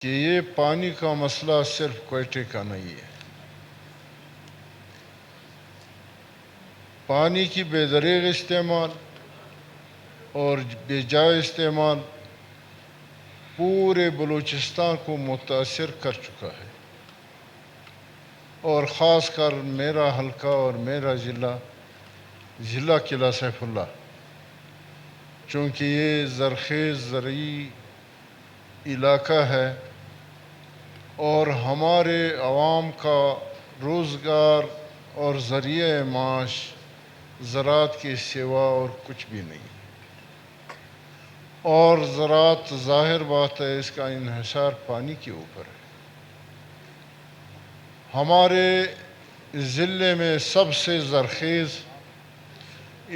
کہ یہ پانی کا مسئلہ صرف کوئٹے کا نہیں ہے. پانی کی بے دریغ استعمال اور بے جائے استعمال پورے بلوچستان کو متاثر کر چکا ہے، اور خاص کر میرا حلقہ اور میرا ضلع قلعہ سیف اللہ، چونکہ یہ زرخیز زرعی علاقہ ہے اور ہمارے عوام کا روزگار اور ذریعہ معاش زراعت کے سوا اور کچھ بھی نہیں. اور زراعت ظاہر بات ہے اس کا انحصار پانی کے اوپر ہے. ہمارے ضلع میں سب سے زرخیز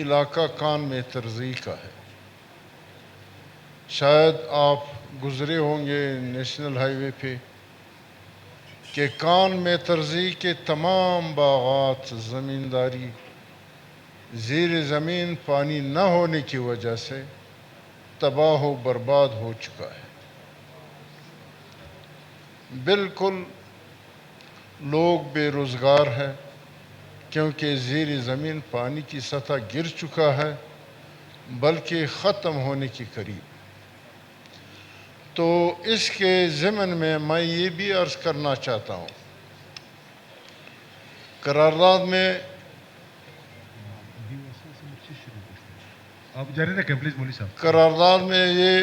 علاقہ کان میں ترزی کا ہے. شاید آپ گزرے ہوں گے نیشنل ہائی وے پہ کہ کان میں ترزی کے تمام باغات زمینداری زیر زمین پانی نہ ہونے کی وجہ سے تباہ و برباد ہو چکا ہے. بالکل لوگ بے روزگار ہیں کیونکہ زیر زمین پانی کی سطح گر چکا ہے، بلکہ ختم ہونے کی قریب. تو اس کے ضمن میں یہ بھی عرض کرنا چاہتا ہوں، قرارداد میں قرارداد میں یہ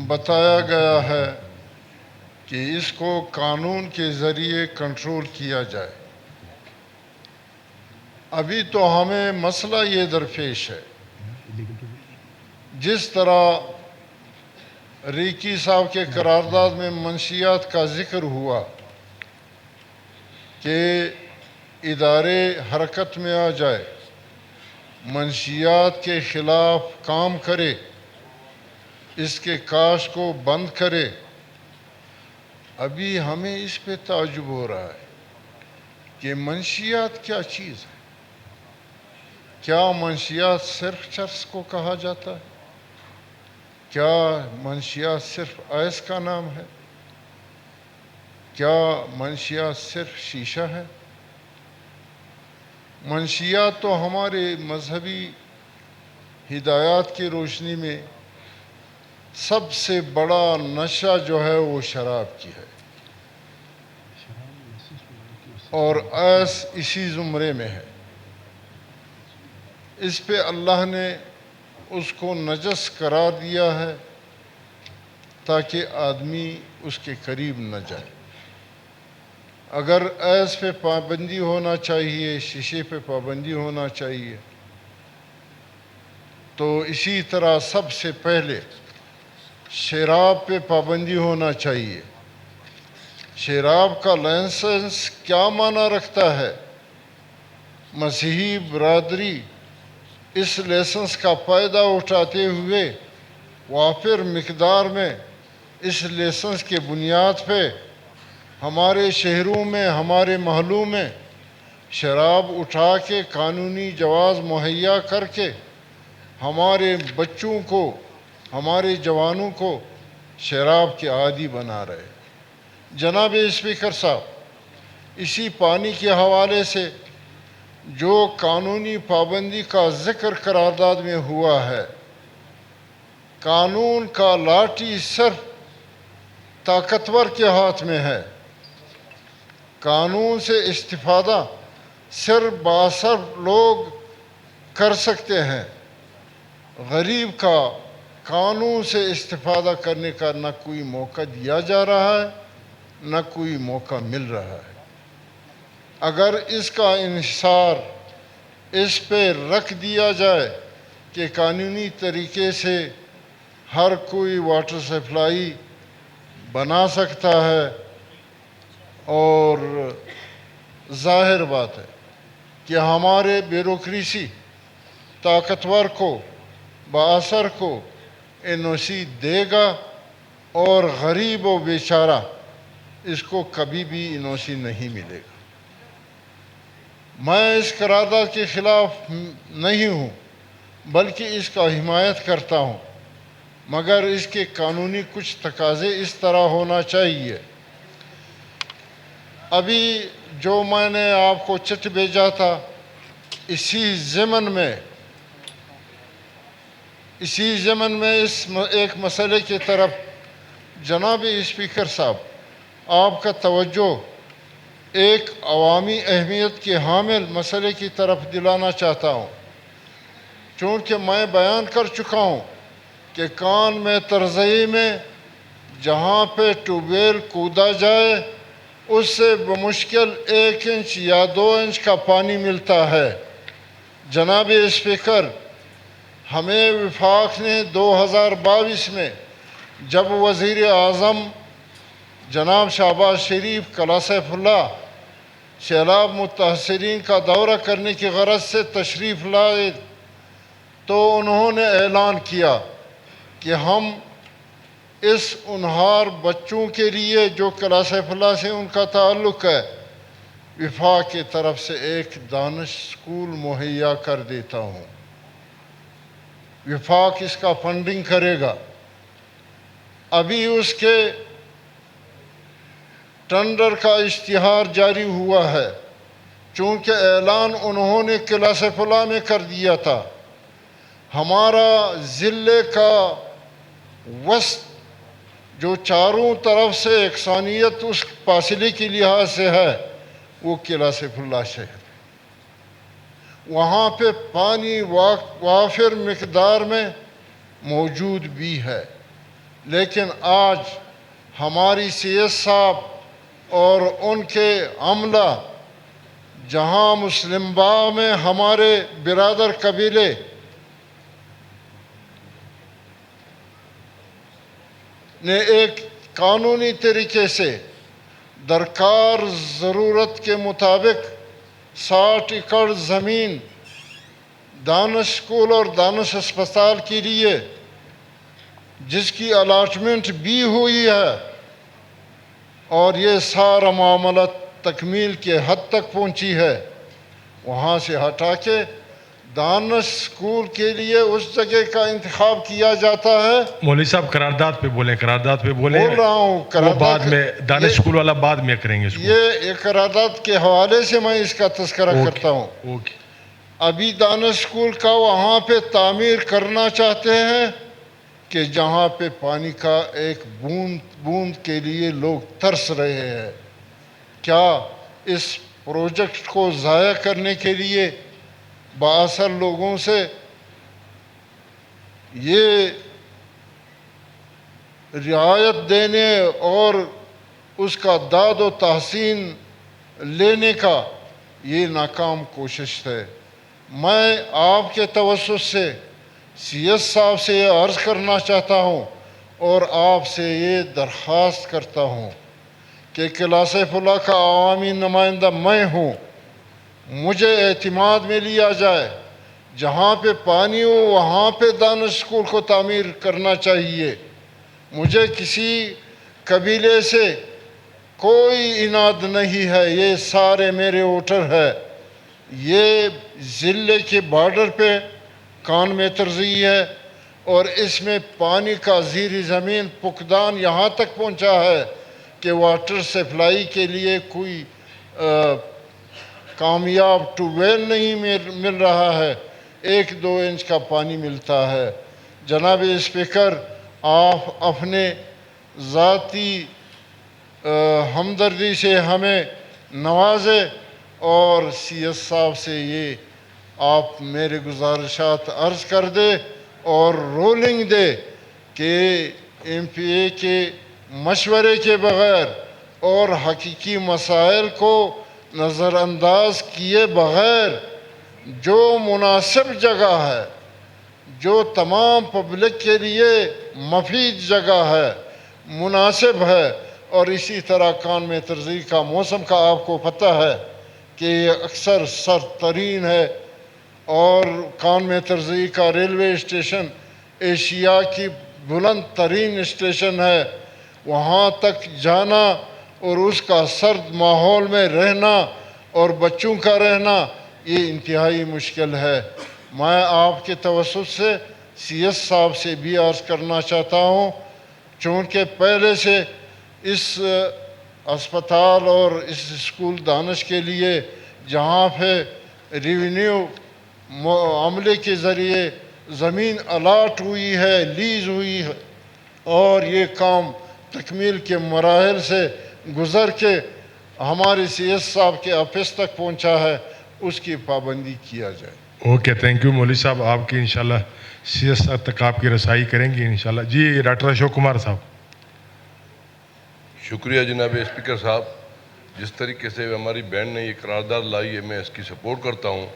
بتایا گیا ہے کہ اس کو قانون کے ذریعے کنٹرول کیا جائے. ابھی تو ہمیں مسئلہ یہ درپیش ہے، جس طرح ریکی صاحب کے قرارداد میں منشیات کا ذکر ہوا کہ ادارے حرکت میں آ جائے، منشیات کے خلاف کام کرے، اس کے کاشت کو بند کرے. ابھی ہمیں اس پہ تعجب ہو رہا ہے کہ منشیات کیا چیز ہے؟ کیا منشیات صرف چرس کو کہا جاتا ہے؟ کیا منشیات صرف ایس کا نام ہے؟ کیا منشیات صرف شیشہ ہے؟ منشیات تو ہمارے مذہبی ہدایات کی روشنی میں سب سے بڑا نشہ جو ہے وہ شراب کی ہے، اور ایس اسی زمرے میں ہے. اس پہ اللہ نے اس کو نجس قرار دیا ہے تاکہ آدمی اس کے قریب نہ جائے. اگر ایس پہ پابندی ہونا چاہیے، شیشے پہ پابندی ہونا چاہیے، تو اسی طرح سب سے پہلے شراب پہ پابندی ہونا چاہیے. شراب کا لائسنس کیا معنی رکھتا ہے؟ مسیحی برادری اس لائسنس کا فائدہ اٹھاتے ہوئے وافر مقدار میں اس لائسنس کے بنیاد پہ ہمارے شہروں میں، ہمارے محلوں میں شراب اٹھا کے قانونی جواز مہیا کر کے ہمارے بچوں کو، ہمارے جوانوں کو شراب کے عادی بنا رہے. جناب اسپیکر صاحب، اسی پانی کے حوالے سے جو قانونی پابندی کا ذکر قرارداد میں ہوا ہے، قانون کا لاٹھی صرف طاقتور کے ہاتھ میں ہے. قانون سے استفادہ صرف بااثر لوگ کر سکتے ہیں. غریب کا قانون سے استفادہ کرنے کا نہ کوئی موقع دیا جا رہا ہے، نہ کوئی موقع مل رہا ہے. اگر اس کا انحصار اس پہ رکھ دیا جائے کہ قانونی طریقے سے ہر کوئی واٹر سپلائی بنا سکتا ہے، اور ظاہر بات ہے کہ ہمارے بیوروکریسی طاقتور کو، بااثر کو این او سی دے گا، اور غریب و بیچارہ اس کو کبھی بھی این او سی نہیں ملے گا. میں اس قرارداد کے خلاف نہیں ہوں، بلکہ اس کا حمایت کرتا ہوں. مگر اس کے قانونی کچھ تقاضے اس طرح ہونا چاہیے۔ ابھی جو میں نے آپ کو چٹ بھیجا تھا، اسی ضمن میں اس ایک مسئلے کی طرف جناب اسپیکر صاحب آپ کا توجہ ایک عوامی اہمیت کے حامل مسئلے کی طرف دلانا چاہتا ہوں۔ چونکہ میں بیان کر چکا ہوں کہ کان میں ترزئی میں جہاں پہ ٹیوب ویل کودا جائے اس سے بمشکل 1 انچ یا 2 انچ کا پانی ملتا ہے۔ جناب اسپیکر، ہمیں وفاق نے 2022 میں جب وزیر اعظم جناب شہباز شریف قلعہ سیف اللہ سیلاب متاثرین کا دورہ کرنے کی غرض سے تشریف لائے تو انہوں نے اعلان کیا کہ ہم اس ہونہار بچوں کے لیے جو قلعہ سیف اللہ سے ان کا تعلق ہے، وفاق کی طرف سے ایک دانش اسکول مہیا کر دیتا ہوں۔ وفاق اس کا فنڈنگ کرے گا۔ ابھی اس کے ٹینڈر کا اشتہار جاری ہوا ہے، چونکہ اعلان انہوں نے قلعہ سیف اللہ میں کر دیا تھا۔ ہمارا ضلع کا وسط جو چاروں طرف سے یکسانیت اس فاصلے کے لحاظ سے ہے، وہ قلعہ سیف اللہ شہر ہے۔ وہاں پہ پانی وافر مقدار میں موجود بھی ہے، لیکن آج ہماری سی ایس صاحب اور ان کے عملہ جہاں مسلم باغ میں ہمارے برادر قبیلے نے ایک قانونی طریقے سے درکار ضرورت کے مطابق 60 ایکڑ زمین دانش اسکول اور دانش اسپتال کے لیے جس کی الاٹمنٹ بھی ہوئی ہے، اور یہ سارا معاملہ تکمیل کے حد تک پہنچی ہے، وہاں سے ہٹا کے دانش اسکول کے لیے اس جگہ کا انتخاب کیا جاتا ہے۔ مولوی صاحب قرارداد پہ بولیں، قرارداد پہ بولیں۔ بول رہا ہوں وہ بعد میں دانش اسکول والا بعد میں کریں گے اس کو۔ یہ قرارداد کے حوالے سے میں اس کا تذکرہ کرتا ہوں۔ ابھی دانش اسکول کا وہاں پہ تعمیر کرنا چاہتے ہیں کہ جہاں پہ پانی کا ایک بوند کے لیے لوگ ترس رہے ہیں۔ کیا اس پروجیکٹ کو ضائع کرنے کے لیے بااثر لوگوں سے یہ رعایت دینے اور اس کا داد و تحسین لینے کا یہ ناکام کوشش ہے؟ میں آپ کے توسط سے سی ایس صاحب سے یہ عرض کرنا چاہتا ہوں اور آپ سے یہ درخواست کرتا ہوں کہ قلعہ سیف اللہ کا عوامی نمائندہ میں ہوں، مجھے اعتماد میں لیا جائے۔ جہاں پہ پانی ہو وہاں پہ دانش اسکول کو تعمیر کرنا چاہیے۔ مجھے کسی قبیلے سے کوئی اناد نہیں ہے، یہ سارے میرے ووٹر ہیں۔ یہ ضلع کے بارڈر پہ کان میں ترزئی ہے اور اس میں پانی کا زیر زمین فقدان یہاں تک پہنچا ہے کہ واٹر سپلائی کے لیے کوئی کامیاب ٹیوب ویل نہیں مل رہا ہے، 1-2 انچ کا پانی ملتا ہے۔ جناب اسپیکر، آپ اپنے ذاتی ہمدردی سے ہمیں نوازے اور سی ایس صاحب سے یہ آپ میرے گزارشات عرض کر دے اور رولنگ دے کہ ایم پی اے کے مشورے کے بغیر اور حقیقی مسائل کو نظر انداز کیے بغیر جو مناسب جگہ ہے، جو تمام پبلک کے لیے مفید جگہ ہے، مناسب ہے، اور اسی طرح کان میں ترزئی کا موسم کا آپ کو پتہ ہے کہ یہ اکثر سرد ترین ہے، اور کان میں ترزئی کا ریلوے اسٹیشن ایشیا کی بلند ترین اسٹیشن ہے۔ وہاں تک جانا اور اس کا سرد ماحول میں رہنا اور بچوں کا رہنا یہ انتہائی مشکل ہے۔ میں آپ کے توسط سے سی ایس صاحب سے بھی عرض کرنا چاہتا ہوں، چونکہ پہلے سے اس اسپتال اور اس اسکول دانش کے لیے جہاں پہ ریونیو عملے کے ذریعے زمین الاٹ ہوئی ہے، لیز ہوئی ہے، اور یہ کام تکمیل کے مراحل سے گزر کے ہمارے سی ایس صاحب کے آفس تک پہنچا ہے، اس کی پابندی کیا جائے۔ اوکے، تھینک یو مولوی صاحب، آپ کی انشاءاللہ سیاست تک آپ کی رسائی کریں گے انشاءاللہ۔ جی ڈاکٹر اشوک کمار صاحب۔ شکریہ جناب اسپیکر صاحب، جس طریقے سے ہماری بہن نے یہ قرارداد لائی ہے میں اس کی سپورٹ کرتا ہوں۔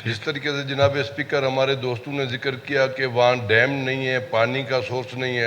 جس طریقے سے جناب اسپیکر ہمارے دوستوں نے ذکر کیا کہ وہاں ڈیم نہیں ہے، پانی کا سورس نہیں ہے،